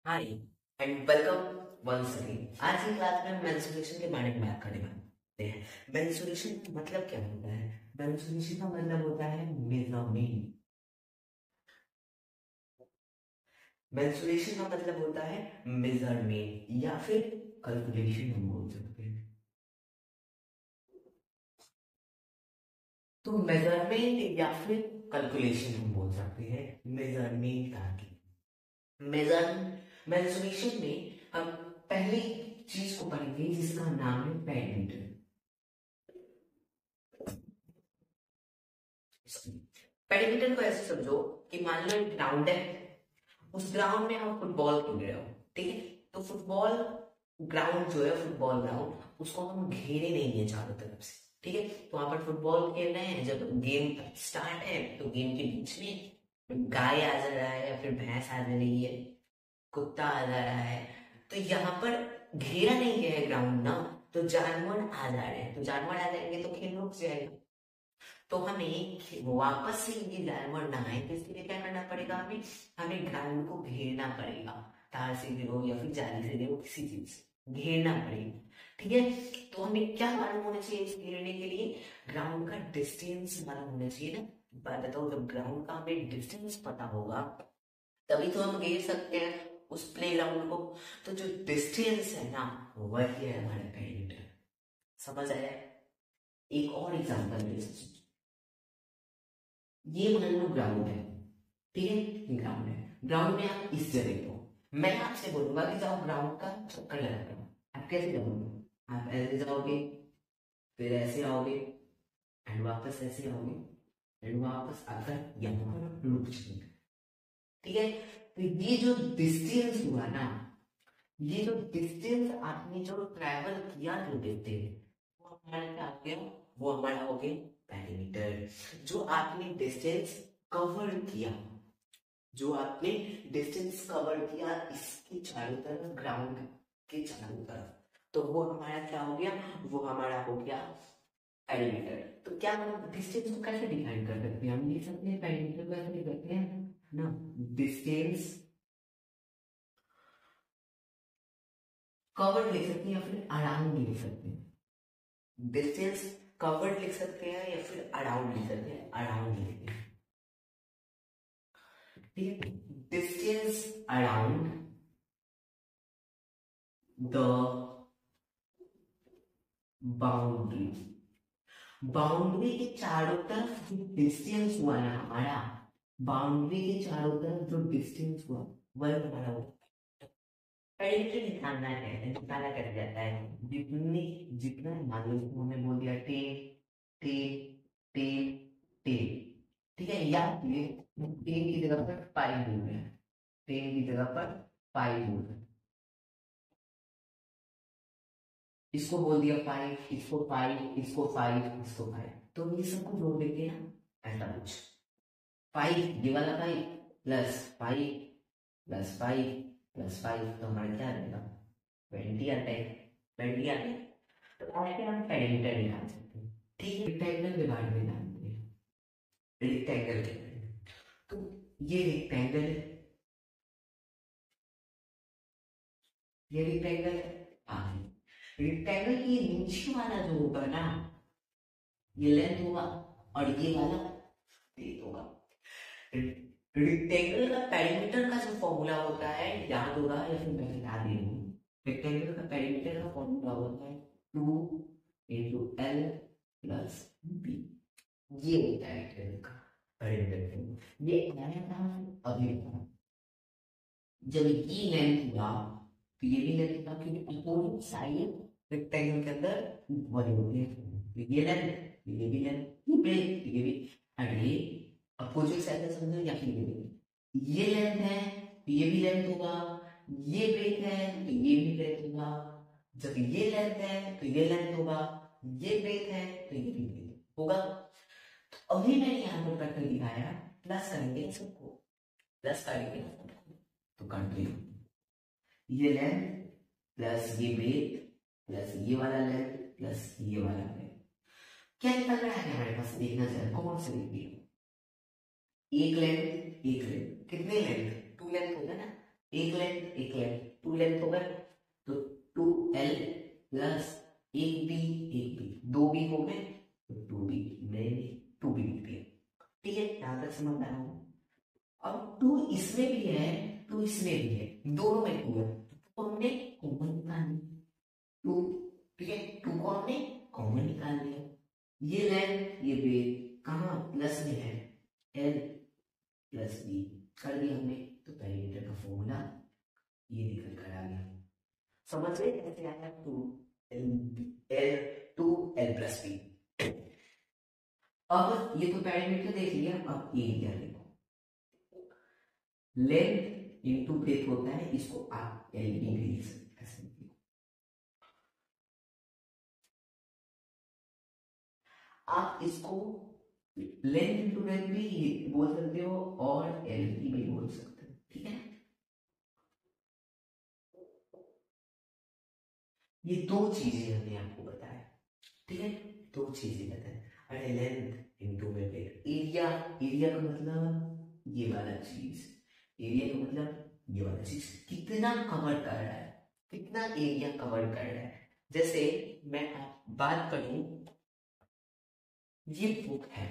Hi and welcome once again. आज की class में हम मेंस्ट्रुएशन के बारे में बात करने वाले हैं। मेंस्ट्रुएशन का मतलब क्या होता है? मेंस्ट्रुएशन का मतलब होता है मेजरमेंट। मेंस्ट्रुएशन का मतलब होता है मेजरमेंट या फिर कैलकुलेशन हम बोल सकते हैं। तो मेजरमेंट या फिर कैलकुलेशन हम बोल सकते हैं। मेजरमेंट का मेजर मेंस्ट्रुएशन में हम पहली चीज को पढ़ेंगे जिसका नाम है पेरीमीटर। पेरीमीटर को ऐसे समझो कि मान लो एक ग्राउंड है, उस ग्राउंड में हम फुटबॉल खेल रहे हो। ठीक है, तो फुटबॉल ग्राउंड जो है, फुटबॉल ग्राउंड उसको हम घेरे नहीं है चारों तरफ से। ठीक है, तो वहां पर फुटबॉल खेल रहे हैं, जब गेम स्टार्ट है तो गेम के बीच में गाय आ जा रहा है या फिर भैंस आ जा रही है, कुत्ता आ जा रहा है, तो यहाँ पर घेरा नहीं गया है ग्राउंड ना, तो जानवर आ जा रहे हैं, तो जानवर आ जाएंगे तो खेल रुक जाएगा। तो हमें वापस से ये जानवर ना आए तो इसके लिए क्या करना पड़ेगा, हमें हमें ग्राउंड को घेरना पड़ेगा। तार से घेरो या फिर जाली से घेरो, किसी चीज से घेरना पड़ेगा। ठीक है, तो हमें क्या मालूम होना चाहिए इस घेरने के लिए? ग्राउंड का डिस्टेंस मालूम होना चाहिए ना। बताओ, जब ग्राउंड का हमें डिस्टेंस पता होगा तभी तो हम घेर सकते हैं उस प्ले ग्राउंड को। तो जो डिस्टेंस है ना, वही है हमारा पेरीमीटर। समझ आया? एक और एग्जांपल ले सकते, ये मान लो ग्राउंड है। ठीक है, ग्राउंड है, ग्राउंड में आप इस जगह को, मैं आपसे बोलूंगा कि जाओ ग्राउंड का चक्कर लगा करो। आप कैसे जाओगे? आप ऐसे जाओगे, फिर ऐसे आओगे, एंड वापस ऐसे आओगे, एंड वापस आकर यहाँ पर रुक जाएंगे। ठीक है, तो ये जो डिस्टेंस हुआ ना, ये जो डिस्टेंस आपने जो ट्रैवल किया जो देखते हैं, वो हमारा क्या हो गया? वो हमारा हो गया पेरीमीटर। जो आपने डिस्टेंस कवर किया, जो आपने डिस्टेंस कवर किया इसके चारों तरफ, ग्राउंड के चारों तरफ, तो वो हमारा क्या हो गया? वो हमारा हो गया पेरीमीटर। तो क्या हम डिस्टेंस को कैसे डिफाइन कर सकते हैं? हम लिख सकते हैं पेरीमीटर को ऐसे लिख सकते हैं ना, डिस्टेंस कवर्ड लिख सकते हैं या फिर अराउंड लिख सकते हैं। डिस्टेंस कवर्ड लिख सकते हैं या फिर अराउंड लिख सकते हैं, अराउंड लिखते हैं। ठीक है, distance around the boundary. Boundary के चारों तरफ जो डिस्टेंस हुआ ना हमारा, बाउंड्री के चारों तरफ जो डिस्टेंस हुआ वह हमारा होता है। पेरीमीटर निकालना है, निकाला कर जाता है जितनी, जितना मान लो हमने बोल दिया टेन, टेन, टेन, टेन। ठीक है, या फिर टेन की जगह पर पाई बोल रहे हैं, टेन की जगह पर पाई बोल रहे हैं, इसको बोल दिया फाइव, इसको फाइव, इसको फाइव, इसको फाइव, तो ये सबको जोड़ देंगे ना ऐसा कुछ। फाइव ये वाला five plus five plus five plus five, तो हमारा क्या रहेगा? 20 आता है, 20 आता है। तो ऐसे हम पेरीमीटर निकाल सकते हैं। ठीक है, रेक्टेंगल के बारे में जानते हैं। रेक्टेंगल के बारे में, तो ये रेक्टेंगल है, ये रेक्टेंगल है। रेक्टेंगल की नीचे वाला जो होगा ना, ये लेंथ होगा, और ये वाला ब्रेथ होगा। रेक्टेंगल का पेरीमीटर का जो फॉर्मूला होता है, याद होगा या फिर मैं बता दे रही हूँ। रेक्टेंगल का पेरीमीटर का फॉर्मूला होता है 2 × L + B। ये होता है रेक्टेंगल का पेरीमीटर। ये आया था अभी था, जब ये लेंथ हुआ तो ये भी लेंथ था, क्योंकि अपोजिट साइड रेक्टेंगल के अंदर वही होती है। तो ये लेंथ, ये भी लेंथ, ये भी, और ये अपोजिट साइड से समझो, या फिर ये लेंथ है तो ये भी लेंथ होगा, ये ब्रेक है तो ये भी ब्रेक होगा। जब ये लेंथ है तो ये लेंथ होगा, ये ब्रेक है तो ये भी ब्रेक होगा। तो अभी मैंने यहाँ पर करके दिखाया, प्लस करेंगे सबको, प्लस करेंगे तो कंटिन्यू, ये लेंथ प्लस ये ब्रेक प्लस ये वाला लेंथ प्लस ये वाला लेंथ, क्या निकल रहा है हमारे पास? देखना चाहिए, कौन से देखिए, एक लेंथ, एक लेंथ, कितने लेंथ? 2 लेंथ होगा ना, एक लेंथ, टू लेंथ हो गए, तो 2l प्लस एक बी, दो बी हो गए, तो 2b, नहीं 2b लिखते हैं। ठीक है, यहां तक समझ आया होगा। अब 2 इसमें भी है, 2 इसमें भी है, दोनों में 2 है, तो हमने कॉमन निकाल लिया 2। ठीक है, 2 को हमने कॉमन निकाल लिया। ये लेंथ ये ब्रेथ कहाँ प्लस में है, l प्लस बी कर दिया हमने, तो पेरीमीटर का फॉर्मूला ये निकल कर आ गया। समझ गए कैसे आया, 2l प्लस बी। अब ये तो पेरीमीटर देख लिया, अब एरिया देखो, लेंथ इंटू ब्रेथ होता है, इसको आप एल भी लिख सकते हैं। आप इसको लेंथ इंटू ब्रेथ भी बोल सकते हो और एल भी बोल सकते हो। ठीक है, ये दो चीजें हमने आपको बताया। ठीक है, दो चीजें बताए। अरे लेंथ इंटू में ब्रेथ, एरिया, एरिया का मतलब ये वाला चीज, एरिया का मतलब ये वाला चीज कितना कवर कर रहा है, कितना एरिया कवर कर रहा है। जैसे मैं बात करूं, ये बुक है,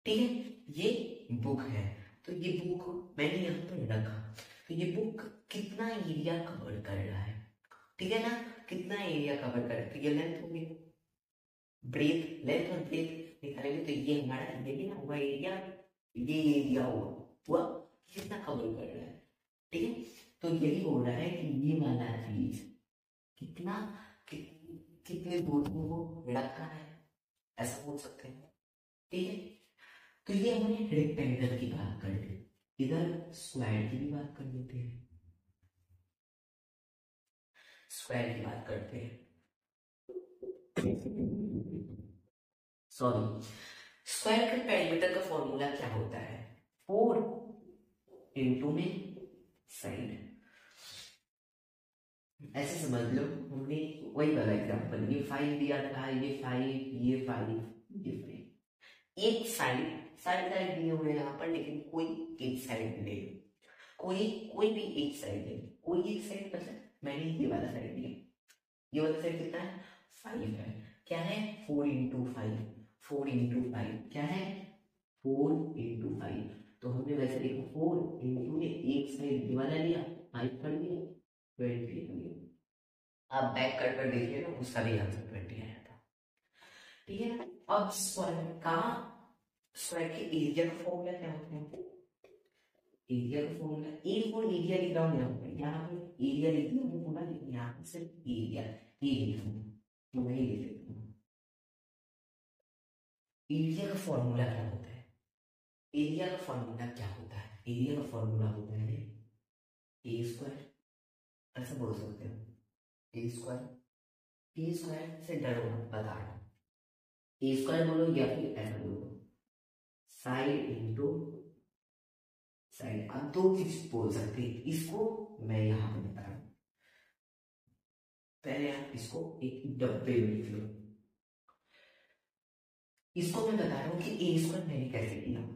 ठीक है, ये बुक है, तो ये बुक मैंने यहाँ पर रखा, तो ये बुक कितना एरिया कवर कर रहा है, ठीक है ना, कितना एरिया कवर कर रहा है, तो ये लेंथ होगी, ब्रेथ, लेंथ और ब्रेथ निकालेंगे, तो ये हमारा ये भी ना हुआ एरिया, ये एरिया हुआ कितना कवर कर रहा है। ठीक है, तो यही बोल रहा है कि ये वाला चीज कितना कितने दूर में वो रखा है, ऐसा बोल सकते हैं। ठीक है, तो ये हमने रेक्टेंगल की बात कर ली, इधर स्क्वायर की भी बात कर लेते हैं, स्क्वायर की बात करते हैं। सॉरी, स्क्वायर के पेरीमीटर का फॉर्मूला क्या होता है, 4 इंटू में साइड। ऐसे समझ लो, हमने वही वाला एग्जांपल, ये 5 दिया था, ये 5, ये 5, ये 5, एक साइड साइड दिए हुए हैं यहाँ पर, लेकिन कोई एक साइड ले, कोई भी एक साइड ले, कोई एक साइड मतलब मैंने ये वाला साइड लिया, ये वाला साइड कितना है 5 है, क्या है 4 इंटू 5, 4 इंटू 5 क्या है 4 इंटू 5, तो हमने वैसे देखो 4 इंटू ने एक साइड ये वाला लिया, 5 कर दिया, 20 हो गया। आप बैक कर देखिए ना, उसका भी आंसर 20 आया था। ठीक है ना, अब स्क्वायर के एरिया का फॉर्मूला क्या होता है, एरिया का फॉर्मूला, एरिया लिख रहा हूँ यहाँ पे एरिया लिख दिया हूँ पूरा, लेकिन यहाँ पे सिर्फ एरिया लिख दूँ, तो वही लिख लेता हूँ। एरिया का फॉर्मूला क्या होता है, एरिया का फॉर्मूला क्या होता है, एरिया का फॉर्मूला होता है ए स्क्वायर, ऐसा बोल सकते हो, ए स्क्वायर से डरो मत, बता रहा हूँ, ए स्क्वायर बोलो या फिर ऐसा बोलो, साइड इंटू साइड, आप दो चीज बोल सकते हैं, इसको मैं यहाँ पे बता रहा हूँ, पहले आप इसको एक डब्बे में लिख लो, इसको मैं बता रहा हूँ कि ए स्क्वायर मैंने कैसे किया,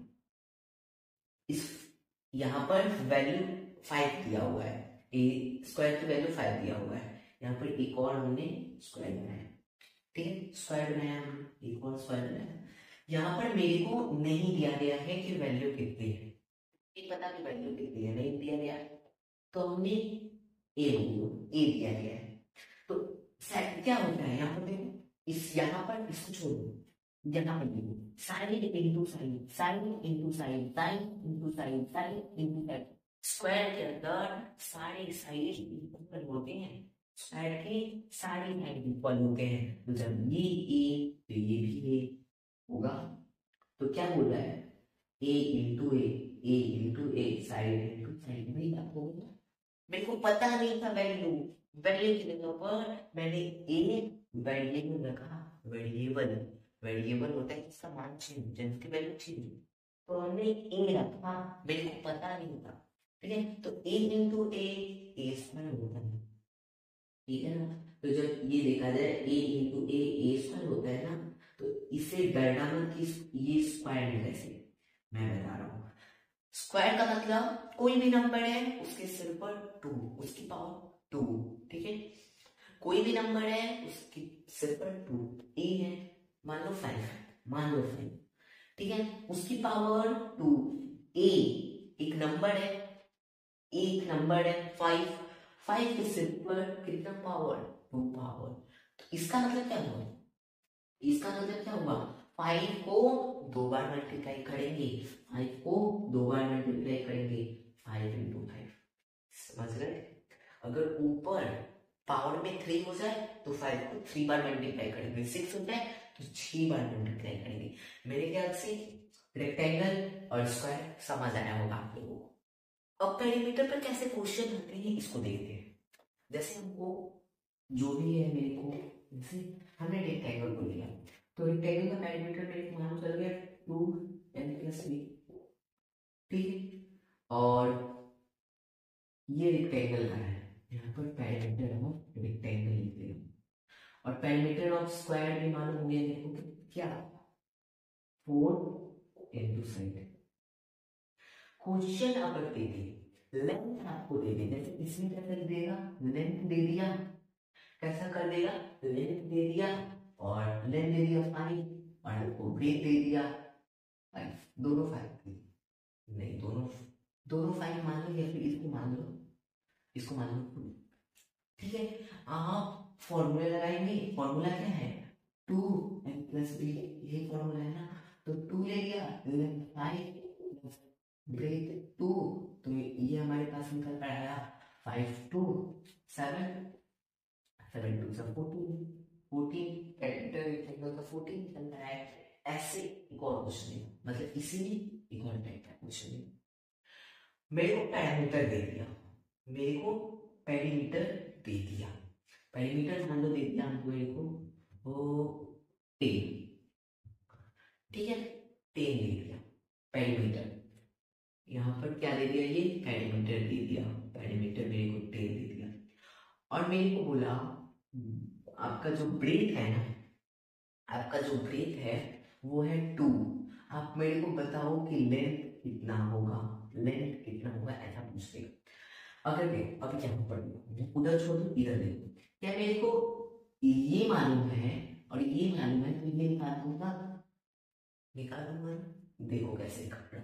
इस यहाँ पर वैल्यू 5 दिया हुआ है, ए स्क्वायर की वैल्यू 5 दिया हुआ है, यहाँ पर एक और हमने स्क्वायर बनाया, ठीक है, स्क्वायर बनाया हमने, एक और स्क्वायर बनाया, यहाँ पर मेरे को नहीं दिया गया है कि वैल्यू कितनी है, एक पता नहीं वैल्यू कितनी है, नहीं दिया गया, तो हमने ए दिया गया है, तो क्या होता है यहाँ पर देखो, इस यहाँ पर इसको छोड़ो, यहाँ पर देखो sine into sine, sine into sine, sine into sine, sine into sine, square के अंदर सारे साइड इक्वल होते हैं, स्क्वायर के सारे साइड इक्वल होते हैं, तो जब ये ए तो ये भी ए होगा, तो क्या बोल रहा है ए इंटू ए साइड इंटू साइड, वही बात होगी ना, मेरे को पता नहीं था वैल्यू, वैल्यू की जगह पर मैंने ए वेरिएबल रखा, वेरिएबल होता है जिसका मान चेंज, जिसकी वैल्यू चेंज, तो हमने ए रखा, मेरे को पता नहीं था, ठीक है, तो ए इंटू ए स्क्वायर होता है, ठीक है ना, तो जब ये देखा जाए ए इंटू ए स्क्वायर होता है ना, तो इसे डरना मत कि ये स्क्वायर में कैसे, मैं बता रहा हूँ, स्क्वायर का मतलब कोई भी नंबर है उसके सिर पर 2, उसकी पावर 2, ठीक है। कोई भी नंबर है उसके सिर पर 2, ए है, मान लो 5, मान लो 5, ठीक है, उसकी पावर 2, ए एक नंबर है, एक नंबर है 5, 5 के सिर पर कितना पावर, 2 पावर। तो इसका मतलब क्या हुआ, इसका मतलब क्या हुआ, 5 को 2 बार मल्टीप्लाई करेंगे, 5 को 2 बार मल्टीप्लाई करेंगे, 5 इंटू 5, समझ रहे। अगर ऊपर पावर में 3 हो जाए तो 5 को 3 बार मल्टीप्लाई करेंगे, 6 हो जाए तो 6 बार मल्टीप्लाई करेंगे। मेरे ख्याल से रेक्टेंगल और स्क्वायर समझ आया होगा आप लोगों को। अब पेरीमीटर पर कैसे क्वेश्चन होते हैं इसको देखते हैं। जैसे हमको जो भी है, मेरे को जैसे हमने रेक्टेंगल को लिया, तो रेक्टेंगल का पेरीमीटर मेरे को मालूम चल गया 2n+3, ठीक है। और ये रेक्टेंगल का है, यहाँ पर पेरीमीटर ऑफ रेक्टेंगल लिख दिया, और पेरीमीटर ऑफ स्क्वायर भी मालूम हो गया मेरे को, क्या 4 इंटू साइड। क्वेश्चन अगर दे दे लेंथ आपको दे दे, जैसे इसमें क्या कर देगा, लेंथ दे दिया, कैसा कर देगा, लेंथ दे दिया, और लेंथ दे दिया 5, और आपको ब्रेथ दे दिया 5, दोनों 5 नहीं, दोनों 5 मान लो, या फिर इसको मान लो, इसको मान लो 2, ठीक है। आप फॉर्मूला लगाएंगे, फॉर्मूला क्या है 2n+b, ये फॉर्मूला है ना, तो 2 ले लिया, लेंथ 5 ब्रेथ 2, तो ये हमारे पास निकल कर आया 5 2 7, 7 2 14, 14 रेक्टेंगल का 14 निकल रहा है। ऐसे एक और क्वेश्चन है, मतलब इसीलिए एक और टाइप का क्वेश्चन है। मेरे को पैरामीटर दे दिया, मेरे को पेरीमीटर दे दिया, पेरीमीटर मान लो दे दिया हमको, मेरे को वो 10, ठीक है, 10 दे दिया पेरीमीटर। यहाँ पर क्या दे दिया, ये पेरीमीटर दे दिया, पेरीमीटर मेरे को 10 दे दिया, और मेरे को बोला आपका जो ब्रेथ है ना, आपका जो ब्रेथ है वो है 2, आप मेरे को बताओ कि लेंथ कितना होगा, लेंथ कितना होगा, ऐसा पूछते। अगर देखो अभी क्या पढ़ लो, उधर छोड़ दो, इधर देखो, क्या मेरे को ये मालूम है और ये मालूम है, तो ये निकालूंगा, देखो कैसे निकालना।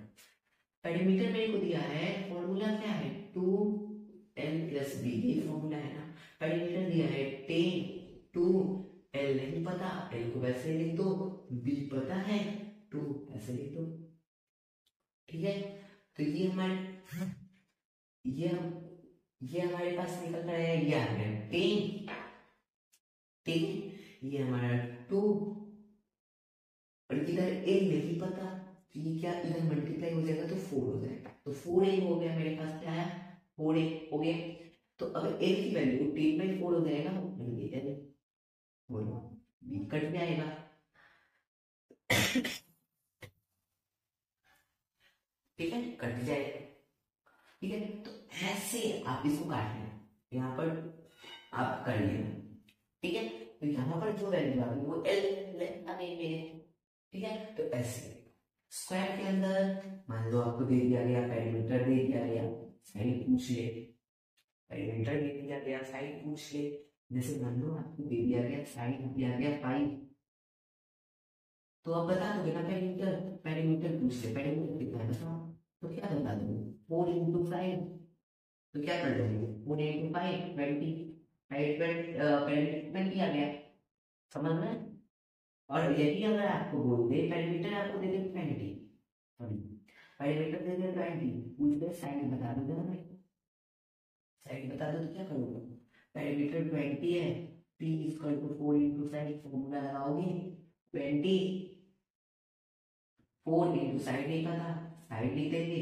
पेरीमीटर मेरे को दिया है, फॉर्मूला क्या है 2n+b, ये फॉर्मूला है ना। पेरीमीटर दिया है 10, 2l नहीं पता, l को वैसे लिख दो, b पता है 2 ऐसे लिख दो, ठीक है। तो ये हमारे ये हमारे पास निकल रहा है, ये आ गया 10, ठीक है, ये हमारा 2, और इधर l नहीं पता, तो ये क्या इधर मल्टीप्लाई हो जाएगा तो 4 हो जाएगा, तो 4a हो गया मेरे पास, क्या आया 4a हो गया। तो अगर a की वैल्यू 10/4 हो जाएगा, l बोलो b कट जाएगा, ठीक है, कट जाएगा, ठीक है। तो ऐसे आप इसको काट लें, यहाँ पर आप कर लेना, ठीक है। तो यहाँ पर जो वैल्यू आ गई वो l आ गई मेरे, ठीक है। तो ऐसे स्क्वायर के अंदर मान लो आपको दे दिया गया पेरीमीटर, दे दिया गया साइड पूछ ले, पेरीमीटर दे दिया गया साइड पूछ ले। जैसे मान लो आपको दे दिया गया साइड दिया गया 5, तो आप बता दोगे ना पेरीमीटर, पेरीमीटर पूछ ले, पेरीमीटर कितना है बताओ, तो क्या बता दोगे 4 इंटू 5, तो क्या कर दोगे 4 इंटू 5 20, पेरीमीटर किया गया, समझ में। और यदि अगर आपको बोल दे पेरीमीटर आपको दे दे 20, सॉरी पेरीमीटर दे दे 20, पूछ दे साइड बता दो जरा, साइड बता दो तो क्या करोगे, पेरीमीटर 20 है, p equal to 4 into side, formula लगाओगे 20, 4 इंटू साइड नहीं पता, साइड लिख देंगे,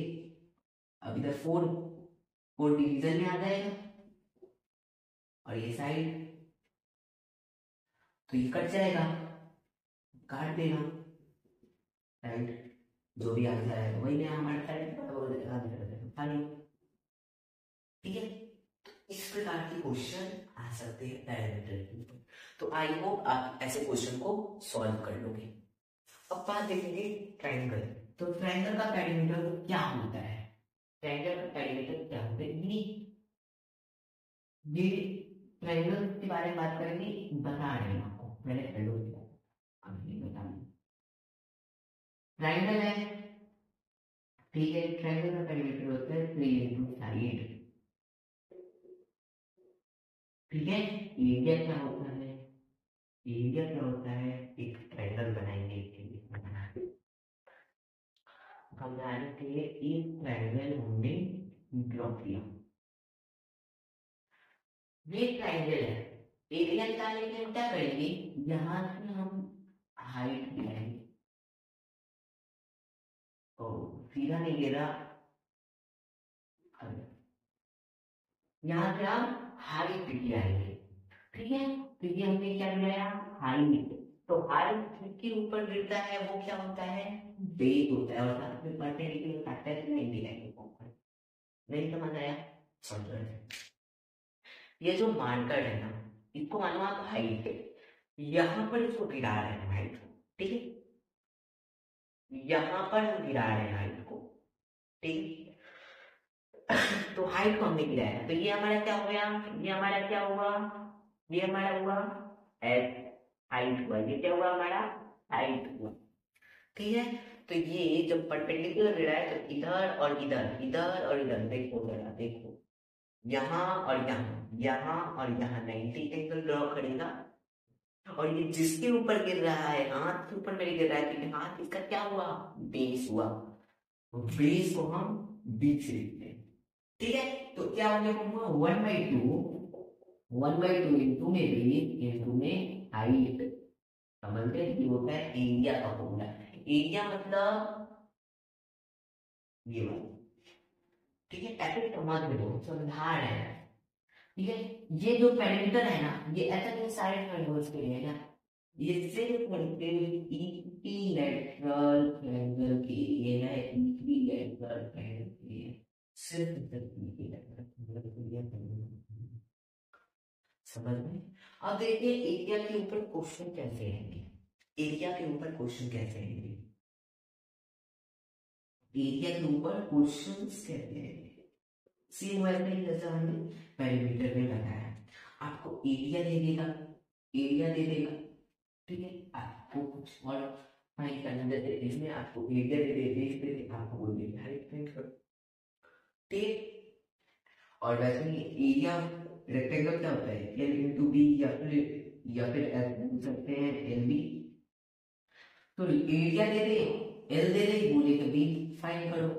अब इधर 4 डिवीजन में आ जाएगा, और ये साइड, तो ये कट जाएगा, काट देना साइड, जो भी आंसर आएगा वही ना हमारे साइड खाली, ठीक है। इस प्रकार के क्वेश्चन आ सकते हैं पैरामीटर के ऊपर। तो आई होप आप ऐसे क्वेश्चन को सॉल्व कर लोगे। अब बात देखेंगे ट्रायंगल। तो ट्रायंगल का पेरीमीटर क्या होता है, ट्रायंगल का पेरीमीटर क्या होता है? ये ट्रायंगल के बारे में बात करेंगे, बता रहे हैं आपको, मैंने हेलो किया, अब ये बता रहे ट्रायंगल है, ठीक है। ट्रायंगल का पेरीमीटर होता है 3 into साइड, ठीक है। एरिया क्या होता है? एरिया क्या होता है? एक ट्रायंगल बनाएंगे इसके लिए, बनाने के लिए एक ट्रायंगल हमने ड्रॉ किया, ये ट्रायंगल है। एरिया निकालने के लिए हम क्या करेंगे, यहाँ से हम हाइट गिराएंगे, तो सीधा नहीं गिरा, यहाँ से हम हाइट गिराएंगे, ठीक है। तो ये हमने क्या गिराया, हाइट। तो हाइट के ऊपर गिरता है वो क्या होता है, बेस होता है, और साथ में परपेंडिकुलर काटता है तो 90 डिग्री ऊपर। नहीं समझ आया? समझ। ये जो मार्कर है ना, इसको मानो आप हाइट, यहाँ पर इसको गिरा रहे हैं हाइट को, ठीक है। यहाँ पर हम गिरा रहे हैं हाइट को, ठीक है। तो हाइट को हमने गिराया, तो ये हमारा क्या हो गया, ये हमारा क्या हुआ, ये हमारा हुआ एस, हाइट हुआ, ये क्या हुआ हमारा, हाइट हुआ, ठीक है। तो ये जब परपेंडिकुलर गिरा है तो इधर और इधर, इधर और इधर, देखो जरा देखो, यहाँ और यहाँ, यहाँ और यहाँ 90 एंगल ड्रॉ करेगा। और ये जिसके ऊपर गिर रहा है, हाथ के ऊपर मेरे गिर रहा है, क्योंकि हाथ इसका क्या हुआ, बेस हुआ, तो बेस को हम बीच से लिखते हैं, ठीक है। तो क्या हो गया, हुआ 1/2 इंटू में बेस इंटू में हाइट, समझते हैं कि होता है एरिया का फॉर्मूला। एरिया मतलब ये वाला, ठीक है। ऐसे समझ लो, समझा रहे हैं, ठीक है। ये जो पेरीमीटर है ना, ये ऐसा नहीं सारे ट्रायंगल्स के लिए है ना, ये सिर्फ इक्विलैटरल ट्रायंगल के लिए है, इक्विलैटरल ट्रायंगल के लिए, सिर्फ इक्विलैटरल ट्रायंगल के लिए, समझ में। अब देखिए एरिया के ऊपर क्वेश्चन कैसे आएंगे, एरिया के ऊपर क्वेश्चन कैसे आएंगे, एरिया के ऊपर क्वेश्चंस कैसे आएंगे, सेम वैसे ही जैसा हमने पेरीमीटर में बताया, आपको एरिया दे देगा, एरिया दे देगा, ठीक है। आपको कुछ और फाइंड करना, जैसे इसमें आपको एरिया दे दे, बेस दे दे, आपको वो दे हाइट फाइंड करो, ठीक। और वैसे ही एरिया रेक्टेंगल क्या होता है, एल इंटू बी, या फिर एस बोल सकते हैं, एल बी। तो एरिया दे दे, एल दे दे, बोले तो बी फाइंड करो,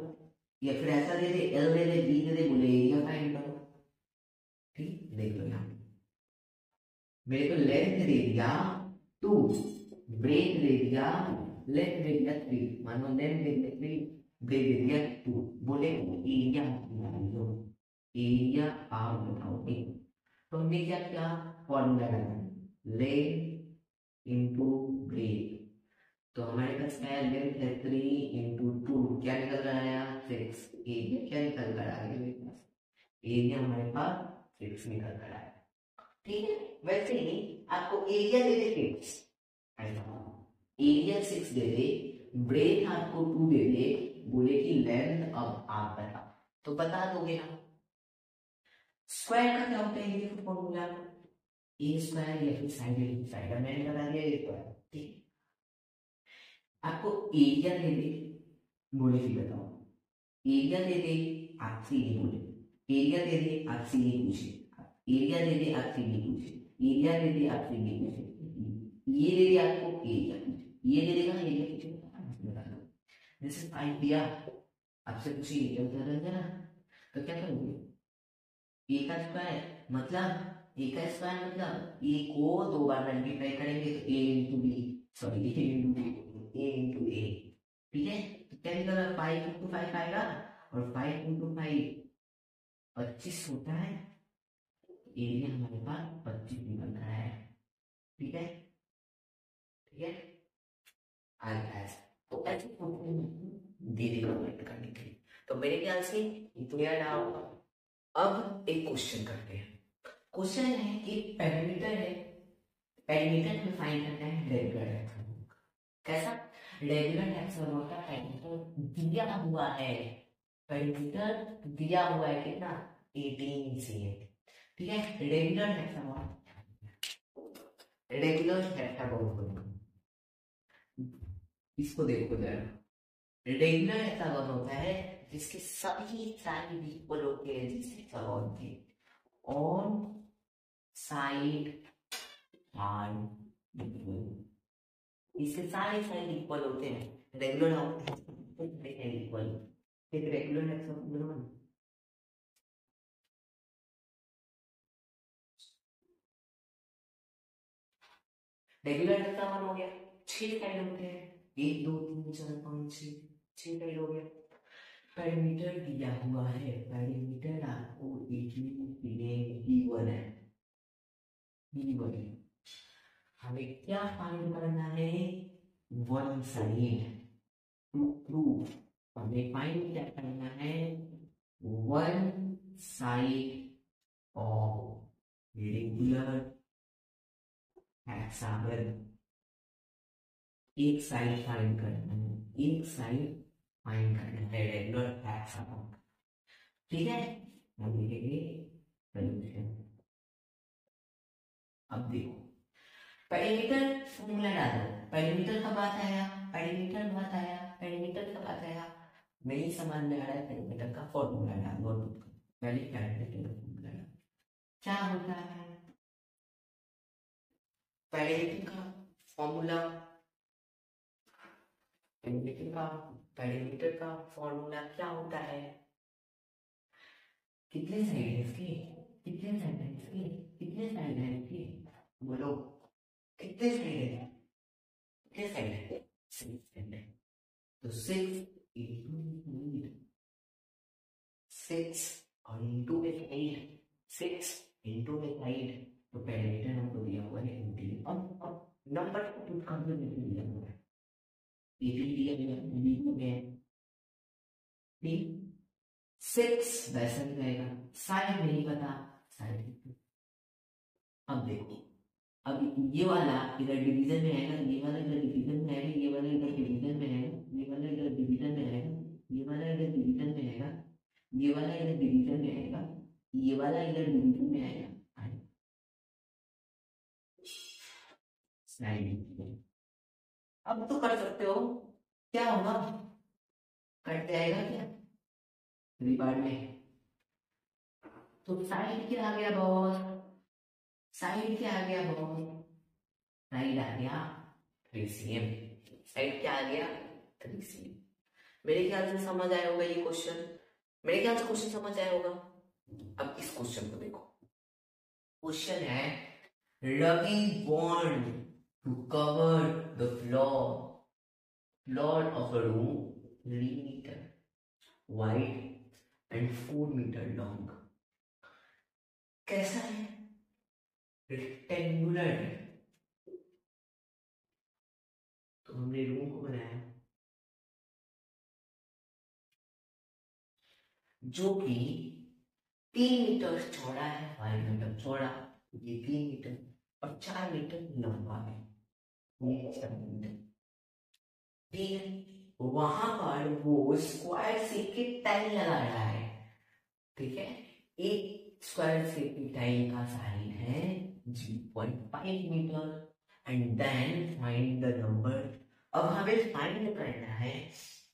या फिर ऐसा दे दे, एल दे दे, बी दे दे, बोले एरिया फाइंड करो, ठीक। देख लो यहाँ मेरे को लेंथ दे दिया 2, ब्रेथ दे दिया, लेंथ दे दिया 3, मानो लेंथ दे दिया 3, ब्रेथ दे दिया 2, बोले एरिया लो, एरिया आप बताओ, ठीक। तो हमने क्या किया, फॉर्मूला लगाया, लेंथ इंटू ब्रेथ, तो हमारे पास क्या है, लेंथ है 3 इंटू 2, क्या निकल रहा है 6, एरिया क्या निकल कर आ गया मेरे पास, एरिया हमारे पास 6 निकल कर आया, ठीक है। वैसे ही आपको एरिया दे दे 6, एरिया 6 दे दे, ब्रेथ आपको 2 दे दे, बोले कि लेंथ अब आप बताओ, तो बता दोगे ना। स्क्वायर का क्या होता है ये फॉर्मूला, ए स्क्वायर या फिर साइड साइड, मैंने बता दिया ए स्क्वायर, ठीक। आपको एरिया दे दे, बोले कि बताओ, एरिया दे दे, आपसे ये बोले, एरिया दे दे, आपसे ये पूछे, एरिया दे दे, आपसे ये पूछे, एरिया दे दे, आपसे ये पूछे, ये दे दे आपको एरिया पूछे, ये दे देगा एरिया पूछे, बता दो। जैसे 5 दिया, आपसे पूछे एरिया बता देगा ना, तो क्या करोगे, ए का स्क्वायर मतलब, ए का स्क्वायर मतलब ए को 2 बार मल्टीप्लाई करेंगे तो ए इंटू बी, सॉरी ए इंटू बी, ए इंटू ए, ठीक है। तो क्या निकला, 5 इंटू 5 आएगा, और 5 इंटू 5 25 होता है, एरिया हमारे पास 25 निकल रहा है, ठीक है, ठीक है। तो ऐसे धीरे धीरे करने के लिए, तो मेरे ख्याल से क्लियर ना होगा। अब एक क्वेश्चन करते हैं, क्वेश्चन है कि पेरीमीटर है, पेरीमीटर में फाइंड करना है रेगुलर हेक्सागोन, कैसा, रेगुलर हेक्सागोन का पेरीमीटर दिया हुआ है, पेरीमीटर दिया हुआ है कितना 18 cm, ठीक है। रेगुलर हेक्सागोन इसको देखो जरा। रेगुलर हेक्सागोन होता है जिसके सभी साइड इक्वल होते हैं, जिस हेक्सागोन के ऑन साइड आर इक्वल, इसके सारे साइड इक्वल होते हैं। रेगुलर इक्वल, एक रेगुलर हेक्सागोन रेगुलर हेक्सागोन हो गया, 6 साइड होते हैं, 1 2 3 4 5 6, 6 साइड हो गया। पेरीमीटर दिया हुआ है, पेरीमीटर आपको गिवन है, गिवन है। हमें क्या फाइंड करना है, वन साइड टू प्रूव, हमें फाइंड क्या करना है, one side of regular hexagon, एक साइड फाइंड करना है, एक साइड फाइंड करना है रेगुलर हेक्सागन, ठीक है। हम लिखेंगे सॉल्यूशन। अब देखो पेरीमीटर फॉर्मूला डालो, पेरीमीटर कब आता है, पेरीमीटर कब आया, पेरीमीटर कब आता है, नहीं समझ में आ रहा है, पेरीमीटर का फॉर्मूला डालो। पहले पेरीमीटर का फॉर्मूला डालो, क्या होता है पेरीमीटर का फॉर्मूला, पेरीमीटर का फॉर्मूला क्या होता है, कितने साइड है इसके, कितने साइड है इसके, कितने साइड है इसके, बोलो कितने साइड है, कितने साइड है, 6 साइड है। तो 6 और इंटू एक 8, 6 इंटू एक 8, तो पेरीमीटर हमको दिया हुआ है 18। अब नंबर को पुट कर दो, दिया हुआ है 18 दिया हुआ है, 6 वैसा ही रहेगा, साइड नहीं पता, साइड। अब देखो, अब ये वाला इधर डिवीजन में आएगा, ये वाला इधर डिवीजन में आएगा, ये वाला इधर डिवीजन में आएगा, ये वाला इधर डिवीजन में आएगा, ये वाला इधर डिवीजन में आएगा, ये वाला इधर डिवीजन में आएगा, ये वाला इधर डिवीजन में आएगा, साइड। अब तो कर सकते हो, क्या होगा, कट जाएगा क्या रिपार्ट में, तो साइड क्या आ गया बॉस, साइड क्या आ गया बॉस, साइड आ गया 3 cm, साइड क्या आ गया 3 cm। मेरे ख्याल से समझ आया होगा ये क्वेश्चन, मेरे ख्याल से क्वेश्चन समझ आया होगा। अब इस क्वेश्चन को देखो, क्वेश्चन है Ravi want to cover the floor of a room 3 metre wide and 4 metre long. कैसा है, रेक्टेंगुलर है, तो हमने रूम को बनाया जो कि 3 मीटर चौड़ा है, 5 मीटर चौड़ा, ये 3 मीटर और 4 मीटर लंबा है, ये 4 मीटर, ठीक है। वहां पर वो स्क्वायर शेप की टाइल लगा रहा है, ठीक है। एक स्क्वायर शेप की टाइल का साइड है 0.5 metre and then find the number. अब हमें फाइंड करना है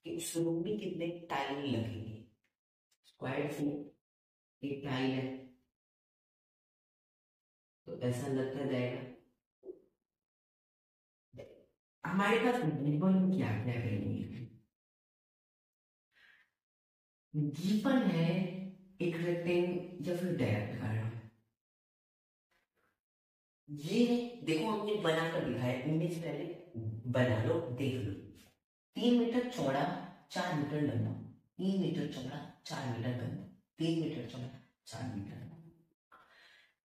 कि उस रूम में कितने टाइल लगेंगे, स्क्वायर शेप एक टाइल है तो ऐसा लगता जाएगा। हमारे पास गिवन क्या क्या करेंगे, गिवन है एक रेक्टेंगल या फिर डायरेक्ट, ये देखो हमने बना कर दिखाया, इमेज पहले बना लो देख लो। 3 मीटर चौड़ा 4 मीटर लंबा, 3 मीटर चौड़ा 4 मीटर लंबा, 3 मीटर चौड़ा 4 मीटर लंबा।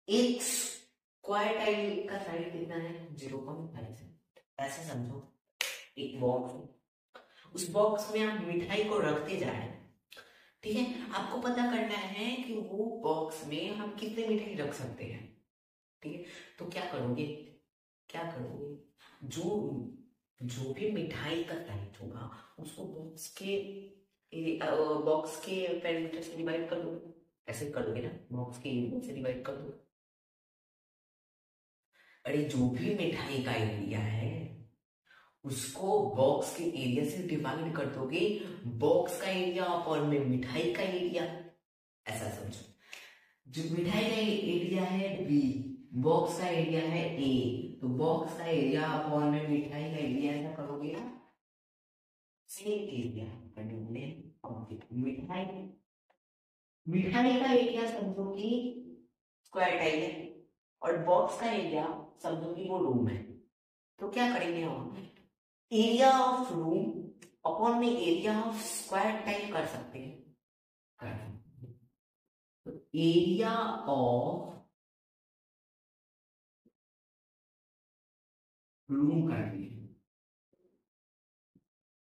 एक स्क्वायर टाइल का साइड कितना है 0.5 ऐसा समझो, एक बॉक्स, उस बॉक्स में आप मिठाई को रखते जा रहे हैं, ठीक है। आपको पता करना है कि वो बॉक्स में हम कितने मिठाई रख सकते हैं, ठीक है। तो क्या करोगे, क्या करोगे, जो जो भी मिठाई का साइज होगा उसको बॉक्स के बॉक्स के पेरीमीटर से डिवाइड कर दो, ऐसे कर दोगे ना, बॉक्स के एरिया से डिवाइड कर दो। अरे जो भी मिठाई का एरिया है उसको बॉक्स के एरिया से डिवाइड कर दोगे, बॉक्स का एरिया और में मिठाई का एरिया, ऐसा समझो। जो मिठाई का एरिया है बी, बॉक्स का एरिया है ए, तो बॉक्स का एरिया और में मिठाई का एरिया ऐसा करोगे ना, सेम एरिया मिठाई, मिठाई का एरिया समझो कि स्क्वायर टाइप है और बॉक्स का एरिया समझो कि वो रूम है। तो क्या करेंगे हम, एरिया ऑफ रूम अपॉन में एरिया ऑफ स्क्वायर टाइप कर सकते हैं। तो एरिया ऑफ रूम करते हैं,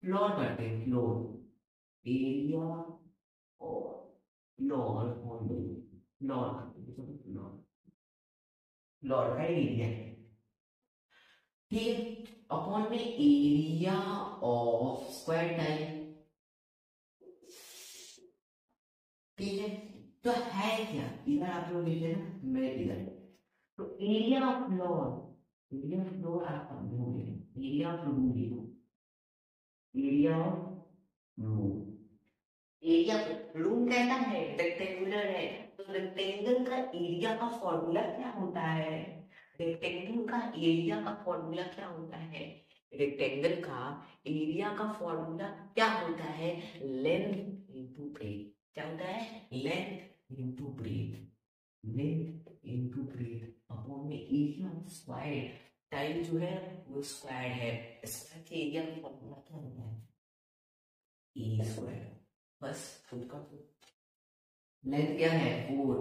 फ्लोर करते हैं, फ्लोर एरिया और फ्लोर फ्लोर फ्लोर फ्लोर का एरिया है, ठीक है, अपॉन में एरिया ऑफ स्क्वायर टाइप, ठीक है। तो है क्या, इधर आप लोग लिखे ना, मैं इधर, तो area of floor, area of floor आप समझोगे, एरिया ऑफ रूम लिखो, area of room, area room कहता है रेक्टेंगुलर है, तो रेक्टेंगल का एरिया का फॉर्मूला क्या होता है, रेक्टेंगल का एरिया का फॉर्मूला क्या होता है, रेक्टेंगल का एरिया का फॉर्मूला क्या होता है, लेंथ इनटू ब्रेथ, क्या होता है, length into breadth, length into breadth upon में एरिया स्क्वायर, टाइम जो है वो स्क्वायर है, स्क्वायर के एरिया का फॉर्मूला क्या होता है, ए स्क्वायर, बस खुद का। लेंथ क्या है 4,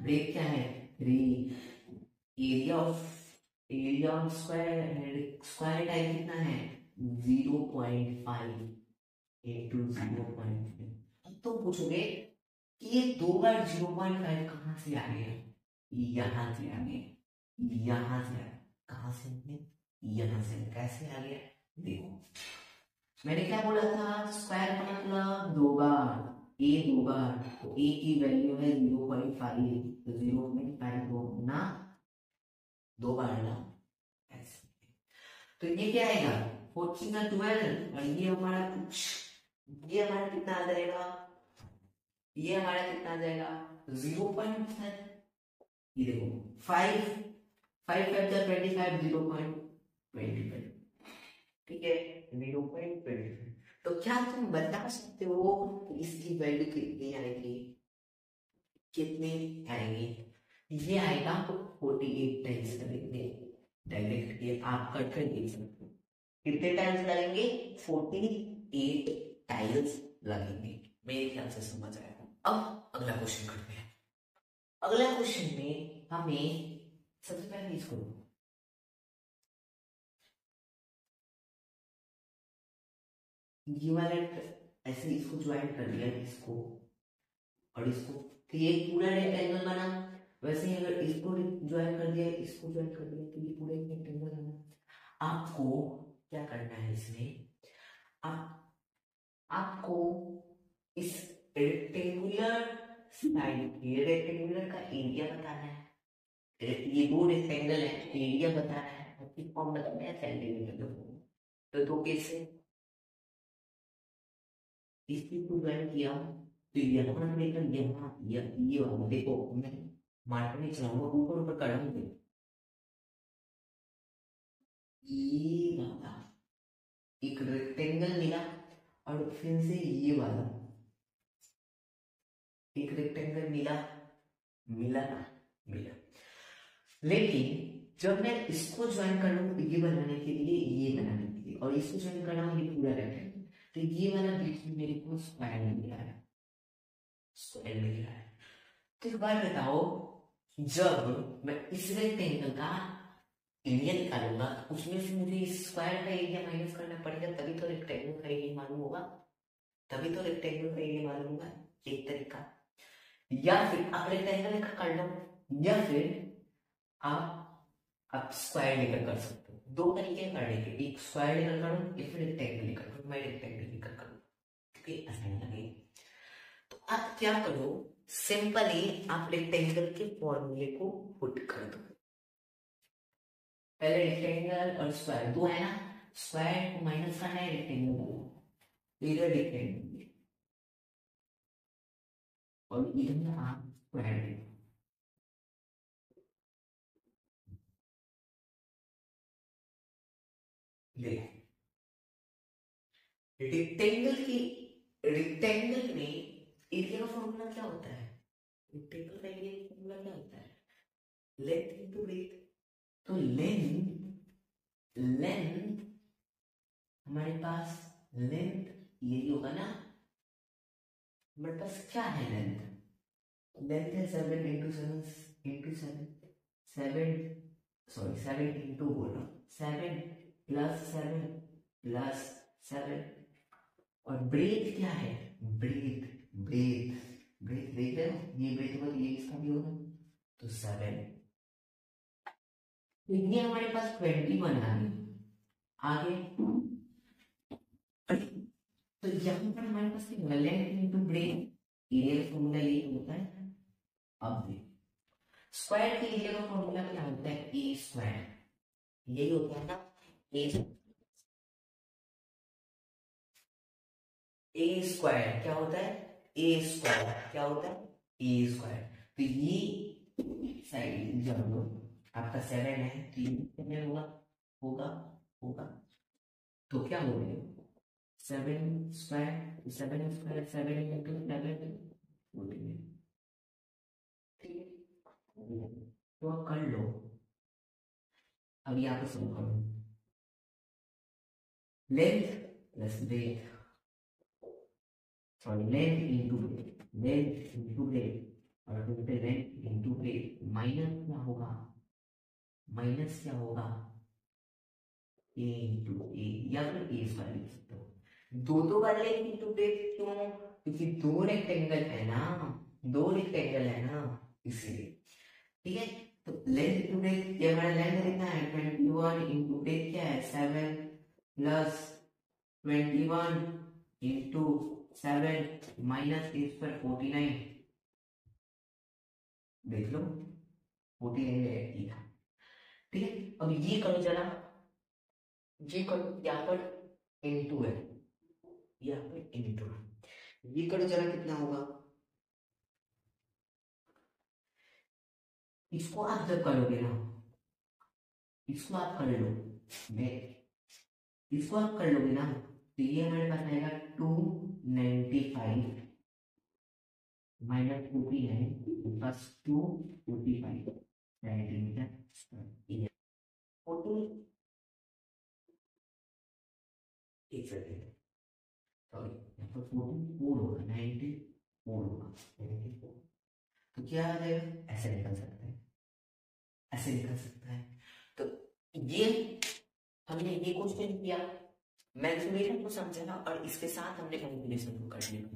ब्रेथ क्या है 3, area of square, square time कितना है 0.5 इंटू 0.5। अब तो पूछोगे कि ये 2 बार 0.5 कहाँ से आ गया, यहाँ से आ गया, यहाँ से आ गया, कहाँ से आ गया, यहाँ से, कैसे आ गया, देखो मैंने क्या बोला था, स्क्वायर का मतलब 2 बार, ए 2 बार, तो ए की वैल्यू है 0.5, तो 0.5 ना 2 बार ना, ऐसे। तो ये क्या आएगा 14 का 12, और ये हमारा कुछ, ये हमारा कितना आ जाएगा, ये हमारा कितना आ जाएगा 0.5, ये देखो 5 5 5 जा 25, 0.25, ठीक है 0.25। तो क्या तुम बता सकते हो कि इसकी वैल्यू कितनी आएगी, कितनी आएगी, ये आएगा 48 टाइम्स लगेंगे, डायरेक्ट ये आप कट कर देख सकते हो, कितने टाइम्स लगेंगे 48 टाइम्स लगेंगे, मेरे ख्याल से समझ आएगा। अब अगला क्वेश्चन करते हैं। अगला क्वेश्चन में हमें सबसे पहले इसको ये वाला ऐसे इसको ज्वाइन कर दिया, इसको और इसको, तो ये पूरा रेक्टेंगल बना, वैसे ही अगर इसको ज्वाइन कर दिया, इसको ज्वाइन कर दिया, तो ये पूरा एक रेक्टेंगल बना। आपको क्या करना है इसमें, आपको इस रेक्टेंगुलर साइड, ये रेक्टेंगुलर का एरिया बताना है, ये दो रेक्टेंगल है, एरिया बताना है, और फिर फॉर्म बताना है सेंटीमीटर में। तो दो केस है, इसकी को ज्वाइन किया, तो यहाँ से लेकर यहाँ ये वाला देखो, मैं मार्कर नहीं चलाऊंगा, ऊपर ऊपर कर रहा हूँ, ये वाला एक रेक्टेंगल मिला, और फिर से ये वाला एक रेक्टेंगल मिला, मिला ना, मिला। लेकिन जब मैं इसको ज्वाइन कर लूँ ये बनाने के लिए, ये बनाने के लिए, और इसको ज्वाइन कर रहा हूँ ये पूरा रेक्टेंगल, तो ये वाला बीच में मेरे को स्क्वायर मिल रहा है, स्क्वायर मिल रहा है। तो एक बार बताओ, जब मैं इस रेक्टेंगल का एरिया निकालूंगा उसमें से मुझे स्क्वायर का एरिया माइनस करना पड़ेगा, तभी तो रेक्टेंगल का एरिया मालूम होगा, तभी तो रेक्टेंगल का एरिया मालूम होगा, एक तरीका। या फिर आप रेक्टेंगल का कर लो, या फिर आप स्क्वायर लेकर कर सकते हो, दो तरीके करने के, एक स्क्वायर लेकर करो या फिर रेक्टेंगल लेकर करो, मैं रेक्टेंगल लेकर करूँ, उसके असाइन लगे। तो आप क्या करो, सिंपली आप रेक्टेंगल के फॉर्मूले को पुट कर दो। पहले रेक्टेंगल और स्क्वायर दो है ना, स्क्वायर को माइनस करना है, रेक्टेंगल को इधर रेक्टेंगल और इधर आप स्क्वायर। रेक्टेंगल में एरिया का फॉर्मूला क्या होता है? रेक्टेंगल का एरिया का फॉर्मूला क्या होता है? Length into breadth. तो लेंथ हमारे पास लेंथ यही होगा ना, हमारे पास क्या है लेंथ? लेंथ है 7 इंटू 7 7 इंटू बोल रहा हूँ 7 प्लस 7 और ब्रेथ क्या है? ब्रेथ ब्रेथ ब्रेथ देख रहे हो, ये ब्रेथ होगा तो ये इसका भी होगा, तो 7। ये हमारे पास 21 आ गई। आगे तो यहाँ पर हमारे पास लेंथ इनटू ब्रेथ एरिया का फॉर्मूला यही होता है। अब देख स्क्वायर के एरिया का फॉर्मूला क्या होता है? ए स्क्वायर, यही होता है ना, ए स्क्वायर क्या होता है? ए स्क्वायर क्या होता है? ए स्क्वायर। तो ये साइड जब आपका 7 है तो ये कितने होगा? होगा तो क्या हो गया? 7 स्क्वायर 7 इंटू 7 तो आप कर लो। अब यहाँ पे सुन करो, length plus breadth, sorry length into breadth और फिर लेंथ इंटू ब्रेथ माइनस क्या होगा? ए इंटू ए या फिर ए स्क्वायर लिख सकते हो। दो बार लेंथ इंटू ब्रेथ क्यों? क्योंकि दो रेक्टेंगल है ना इसलिए। ठीक है, तो लेंथ इंटू ब्रेथ, ये हमारा लेंथ कितना है? 21 इंटू ब्रेथ क्या है? 7 प्लस 21 इंटू 7 माइनस ए स्क्वायर 49। देख लो 49 था। ठीक है, अब ये करो जरा, ये करो, यहाँ पर इंटू है, यहाँ पर इंटू है, ये करो जरा कितना होगा? इसको आप जब करोगे ना, इसको आप कर लो, मैं इसको आप कर लोगे ना, तो ये हमारे पास आएगा 295 माइनस 49 प्लस 245 सेंटीमीटर स्क्वायर। 14 एक सेकेंड, सॉरी 44 होगा, 94 होगा, 94। तो क्या आ जाएगा? ऐसे निकल सकता है, ऐसे निकल सकता है। तो ये हमने ये क्वेश्चन किया, मैथमेटिक्स को समझना और इसके साथ हमने कैलकुलेशन को कर लिया।